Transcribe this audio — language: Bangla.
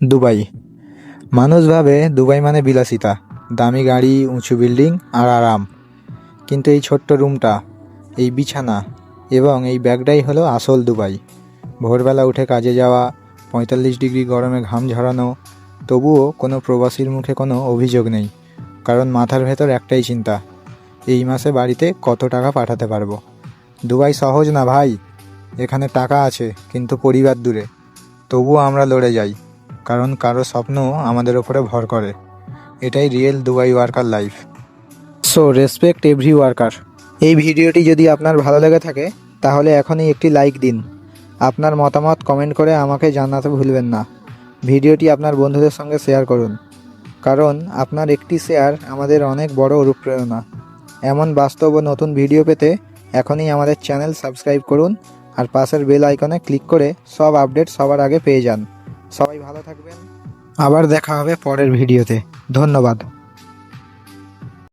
দুবাই। মানুষ ভাবে দুবাই মানে বিলাসিতা, দামি গাড়ি, উঁচু বিল্ডিং আর আরাম। কিন্তু এই ছোট্ট রুমটা, এই বিছানা এবং এই ব্যাগটাই হলো আসল দুবাই। ভোরবেলা উঠে কাজে যাওয়া, 45 ডিগ্রি গরমে ঘাম ঝরানো, তবুও কোনো প্রবাসীর মুখে কোনো অভিযোগ নেই। কারণ মাথার ভেতর একটাই চিন্তা, এই মাসে বাড়িতে কত টাকা পাঠাতে পারবো। দুবাই সহজ না ভাই, এখানে টাকা আছে কিন্তু পরিবার দূরে। তবুও আমরা লড়ে যাই, কারণ কারো স্বপ্ন আমাদের ওপরে ভর করে। এটাই real Dubai worker life. So respect every worker. এই ভিডিওটি যদি আপনার ভালো লেগে থাকে তাহলে এখনই একটি লাইক দিন। আপনার মতামত কমেন্ট করে আমাকে জানাতে ভুলবেন না। ভিডিওটি আপনার বন্ধুদের সঙ্গে শেয়ার করুন, কারণ আপনার একটি শেয়ার আমাদের অনেক বড় অনুপ্রেরণা। এমন বাস্তব ও নতুন ভিডিও পেতে এখনই আমাদের চ্যানেল সাবস্ক্রাইব করুন আর পাশের বেল আইকনে ক্লিক করে সব আপডেট সবার আগে পেয়ে যান। সবাই ভালো থাকবেন, আবার দেখা হবে পরের ভিডিওতে। ধন্যবাদ।